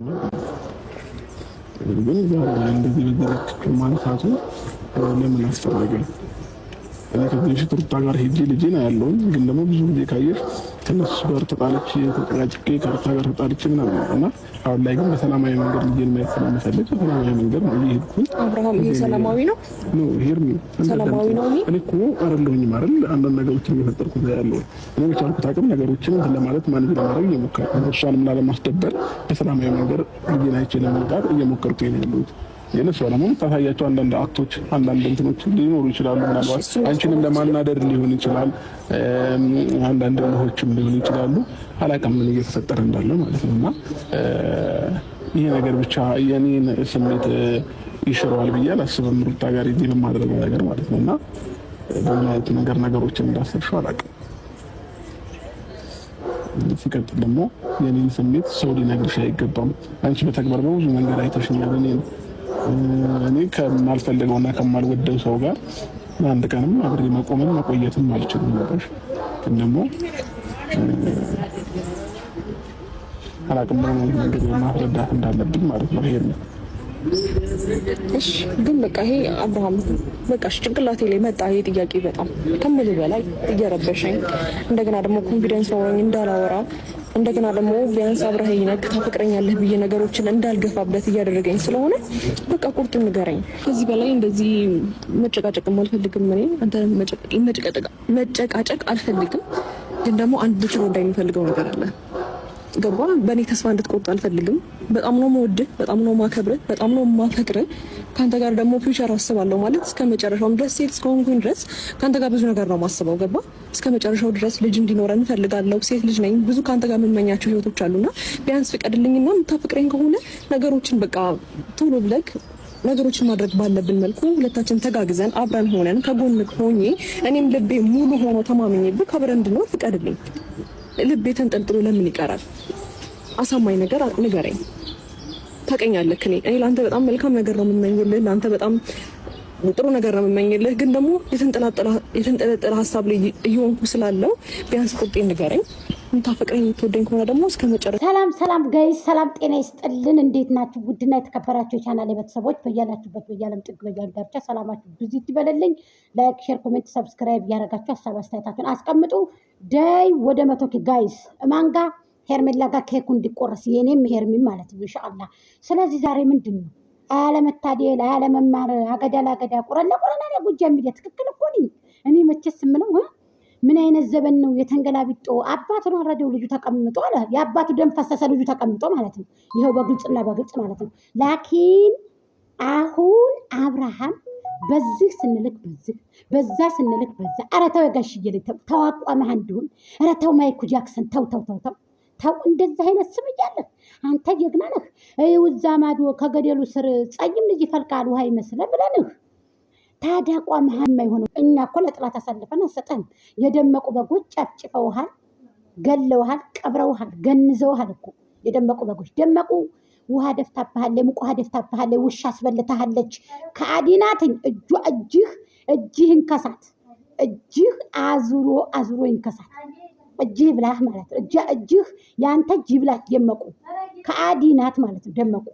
ግን እንደዚህ በዚህ ማንሳቱ ለምን አስፈለገ? እኔ ከዚህ በፊት ሩታ ጋር ሄጄ ልጄን አያለሁኝ። ግን ደግሞ ብዙ ጊዜ ካየሽ ከነሱ ጋር ተጣልቼ ተጨቃጭቄ ከሩታ ጋር ተጣልቼ ምናምን እና አሁን ላይ ግን በሰላማዊ መንገድ ልጄን ማየት ስለምፈልግ በሰላማዊ መንገድ ነው እየሄድኩኝ። አብርሃም ይሄ ሰላማዊ ነው ነው ሄርሚ ሰላማዊ ነው። እኔ እኮ አይደለሁኝም አይደል አንዳንድ ነገሮችን እየፈጠርኩት ያለው እኔ በቻልኩት አቅም ነገሮችን እንትን ለማለት ማኔጅ ለማድረግ እየሞከርኩ ነው። እሷንም ላለማስደበር በሰላማዊ መንገድ ልጄን አይቼ ለመውጣት እየሞከርኩኝ ነው ያለሁት። የነሱ ደግሞ ታሳያቸው አንዳንድ አክቶች አንዳንድ እንትኖች ሊኖሩ ይችላሉ። ምናልባት አንቺንም ለማናደር ሊሆን ይችላል፣ አንዳንድ ልሆችም ሊሆን ይችላሉ። አላውቅም ምን እየተፈጠረ እንዳለ ማለት ነውና ይሄ ነገር ብቻ የኔን ስሜት ይሽረዋል ብዬ አላስብም። ሩታ ጋር ይሄ በማድረግ ነገር ማለት ነውና በምን አይነት ነገር ነገሮችን እንዳሰብሽው አላውቅም። ሲቀጥል ደግሞ የኔን ስሜት ሰው ሊነግርሽ አይገባም። አንቺ በተግባር በብዙ መንገድ አይተሽኛል። እኔ ከማልፈልገውና ከማልወደው ሰው ጋር አንድ ቀንም አብሬ መቆምን መቆየትም አልችልም ነበር። ግን ደግሞ አላውቅም በምን መንገድ ማስረዳት እንዳለብኝ ማለት ነው። ይሄ እሺ ግን በቃ ይሄ አብርሃም በቃ ጭንቅላቴ ላይ መጣ ይሄ ጥያቄ በጣም ከምልህ በላይ እየረበሸኝ፣ እንደገና ደግሞ ኮንፊደንስ ኖሮኝ እንዳላወራ፣ እንደገና ደግሞ ቢያንስ አብረኸኝ ነህ ታፈቅረኛለህ ብዬ ነገሮችን እንዳልገፋበት እያደረገኝ ስለሆነ በቃ ቁርጡን ንገረኝ። ከዚህ በላይ እንደዚህ መጨቃጨቅም አልፈልግም። እኔ አንተ መጨቃጨቅ አልፈልግም። ግን ደግሞ አንድ ልትረዳኝ የሚፈልገው ነገር አለ። ገባ? በእኔ ተስፋ እንድትቆርጥ አልፈልግም። በጣም ነው የምወድህ፣ በጣም ነው የማከብርህ፣ በጣም ነው የማፈቅርህ። ከአንተ ጋር ደግሞ ፊውቸር አስባለሁ ማለት እስከ መጨረሻውም ድረስ ሴት እስከሆንኩኝ ድረስ ከአንተ ጋር ብዙ ነገር ነው የማስበው። ገባ? እስከ መጨረሻው ድረስ ልጅ እንዲኖረን እንፈልጋለሁ። ሴት ልጅ ነኝ። ብዙ ከአንተ ጋር የምመኛቸው ህይወቶች አሉና ቢያንስ ፍቀድልኝና የምታፈቅረኝ ከሆነ ነገሮችን በቃ ቶሎ ብለህ ነገሮችን ማድረግ ባለብን መልኩ ሁለታችን ተጋግዘን አብረን ሆነን ከጎን ሆኜ እኔም ልቤ ሙሉ ሆኖ ተማምኜብህ አብረን እንድንኖር ፍቀድልኝ። ልቤ ተንጠልጥሎ ለምን ይቀራል? አሳማኝ ነገር ንገረኝ። ታውቀኛለህ፣ እኔ ለአንተ በጣም መልካም ነገር ነው የምመኝልህ፣ ለአንተ በጣም ጥሩ ነገር ነው የምመኝልህ። ግን ደግሞ የተንጠለጠለ ሀሳብ ላይ እየሆንኩ ስላለው ቢያንስ ቁርጤን ንገረኝ። የምታፈቅረኝ የምትወደኝ ከሆነ ደግሞ እስከ መጨረሻ። ሰላም ጋይስ፣ ሰላም ጤና ይስጥልን። እንዴት ናችሁ? ውድና የተከበራችሁ የቻናሌ ቤተሰቦች በያላችሁበት በያለም ጥግ በያል ዳርቻ ሰላማችሁ ብዙ ይበለልኝ። ላይክ፣ ሼር፣ ኮሜንት፣ ሰብስክራይብ እያደረጋችሁ ሀሳብ አስተያየታችሁን አስቀምጡ። ዳይ ወደ 100 ጋይስ ማንጋ ሄርሜላ ጋር ኬኩ እንዲቆረስ የኔም ሄርሚም ማለት ነው ኢንሻአላህ። ስለዚህ ዛሬ ምንድን ነው አለመታደል አለመማር አገዳ ላገዳ ቁረላ ጉጃ የሚል ትክክል እኮ ነኝ እኔ መቼስ የምለው ምን አይነት ዘበን ነው የተንገላቢጦ አባቱን አረደው ልጁ ተቀምጦ አለ። የአባቱ ደም ፈሰሰ ልጁ ተቀምጦ ማለት ነው። ይሄው በግልጽና በግልጽ ማለት ነው። ላኪን አሁን አብርሃም በዚህ ስንልክ በዛ ስንልክ በዛ። ኧረ ተው ጋሽዬ ተው አቋምህ እንዲሁን። ኧረ ተው ማይኩ ጃክሰን ተው እንደዚህ አይነት ስም እያለህ አንተ ጀግና ነህ። እዛ ማዶ ከገደሉ ስር ጸይም ልጅ ይፈልቃል ውሃ ይመስለ ብለንህ ታዲያ አቋምህ የማይሆነው እኛ እኮ ለጥላት አሳልፈን አንሰጥህም። የደመቁ በጎች ጨፍጭፈውሃል፣ ገለውሃል፣ ቀብረውሃል፣ ገንዘውሃል እኮ የደመቁ በጎች። ደመቁ ውሃ ደፍታብሃለች፣ ሙቅ ውሃ ደፍታብሃለች፣ ውሻ አስበልታሃለች። ከአዲናትኝ እጅህን ከሳት እጅህ አዙሮ ይንከሳት። እጅህ ብላህ ማለት ነው። እጅህ ያንተ እጅ ብላህ ደመቁ ከአዲናት ማለት ነው ደመቁ።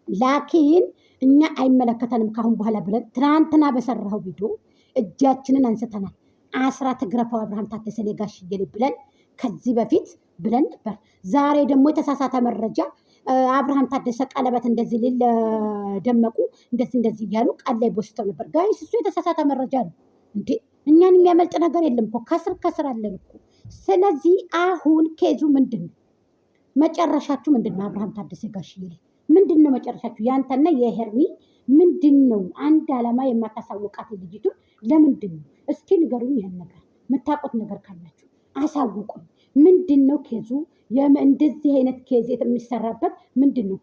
ላኪን እኛ አይመለከተንም ካሁን በኋላ ብለን ትናንትና በሰራው ቪዲዮ እጃችንን አንስተናል። አስራት ግረፋው አብርሃም ታደሰ ጋሽዬ ብለን ከዚህ በፊት ብለን ነበር። ዛሬ ደግሞ የተሳሳተ መረጃ አብርሃም ታደሰ ቀለበት እንደዚህ ሊል ደመቁ እንደዚህ እያሉ ቃል ላይ ቦስተው ነበር። ጋይስ እሱ የተሳሳተ መረጃ ነው እንዴ! እኛን የሚያመልጥ ነገር የለም እኮ ከስር አለን እኮ። ስለዚህ አሁን ኬዙ ምንድን ነው? መጨረሻችሁ ምንድን ነው? አብርሃም ታደሰ ጋሽዬ ምንድን ነው መጨረሻችሁ? ያንተና የሄርሚ ምንድን ነው? አንድ ዓላማ የማታሳውቃት ልጅቱ ለምንድን ነው? እስኪ ንገሩኝ። ያን ነገር የምታውቁት ነገር ካላችሁ አሳውቁኝ። ምንድን ነው ኬዙ? እንደዚህ አይነት ኬዝ የሚሰራበት ምንድን ነው?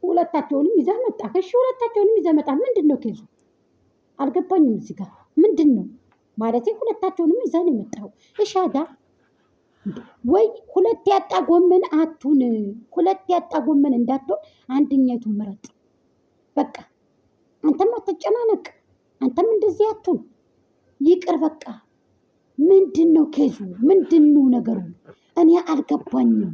ሁለታቸውንም ይዘህ መጣ። እሺ ሁለታቸውንም ይዘህ መጣ። ምንድን ነው ኬዙ? አልገባኝም። እዚህ ጋር ምንድን ነው ማለት? ሁለታቸውንም ይዘህ ነው የመጣው። እሻዳ ወይ ሁለት ያጣ ጎመን አቱን ሁለት ያጣ ጎመን እንዳትሆን አንደኛይቱን ምረጥ። በቃ አንተም አትጨናነቅ፣ አንተም እንደዚህ አቱን ይቅር። በቃ ምንድን ነው ኬዙ? ምንድን ነው ነገሩ? እኔ አልገባኝም።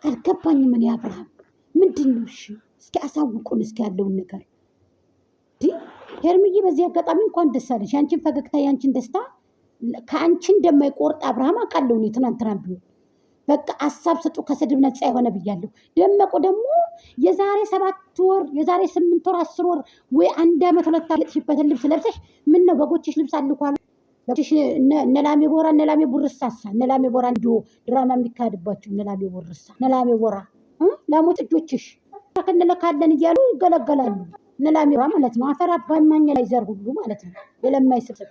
አልገባኝም። እኔ አብርሃም ምንድን ነው? እሺ እስኪ አሳውቁን እስኪ ያለውን ነገር። ሄርምዬ በዚህ አጋጣሚ እንኳን ደስ አለሽ። ያንቺን ፈገግታ ያንቺን ደስታ ከአንቺ እንደማይቆርጥ አብርሃም አውቃለሁ። እኔ ትናንትና ቢሆን በቃ ሀሳብ ስጡ ከስድብ ነፃ የሆነ ብያለሁ። ደመቁ ደግሞ የዛሬ 7 ወር የዛሬ 8 ወር 10 ወር ወይ 1 ዓመት 2 ዓመት ሽበትን ልብስ ለብሰሽ ምን ነው በጎችሽ ልብስ አልኳል። በጎችሽ ነላሜ ቦራ ነላሜ ቡርሳሳ ነላሜ ቦራ እንዲሁ ድራማ የሚካሄድባቸው ነላሜ ቦርሳ ነላሜ ቦራ ላሞት እጆችሽ ተከነለካለን እያሉ ይገለገላሉ። ነላሜ ቦራ ማለት ነው። አፈር አባማኛ ላይ ዘር ሁሉ ማለት ነው። የለማይ ስብስብ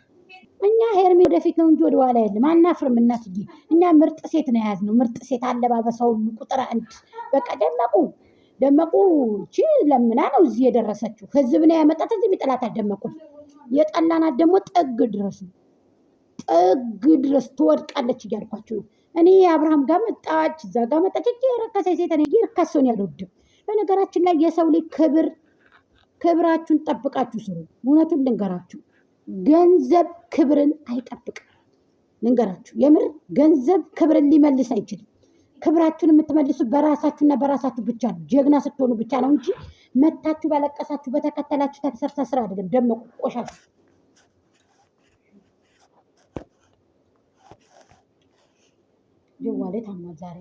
እኛ ሄርሜ ወደፊት ነው እንጂ ወደኋላ የለም። አናፍርም እናትዬ። እኛ ምርጥ ሴት ነው የያዝነው። ምርጥ ሴት አለባበሷ ሁሉ ቁጥር 1 በቃ ደመቁ እቺ ለምና ነው እዚህ የደረሰችው። ህዝብ ነው ያመጣት እዚህ ቢጠላት ደመቁ የጠላናት ደግሞ ጥግ ድረስ ትወድቃለች እያልኳችሁ እኔ አብርሃም ጋር መጣች እዛ ጋር መጣች እጄ ረከሰ ሴት እኔ ይርከሰውን ያልወድም። በነገራችን ላይ የሰው ልጅ ክብራችሁን ጠብቃችሁ ስሩ። እውነቱን ልንገራችሁ ገንዘብ ክብርን አይጠብቅም። ልንገራችሁ የምር ገንዘብ ክብርን ሊመልስ አይችልም። ክብራችሁን የምትመልሱ በራሳችሁና በራሳችሁ ብቻ ነው። ጀግና ስትሆኑ ብቻ ነው እንጂ መታችሁ ባለቀሳችሁ በተከተላችሁ ተሰርታ ስራ አይደለም። ደመቁ ቆሻሻ ጀዋሌ ታሟል ዛሬ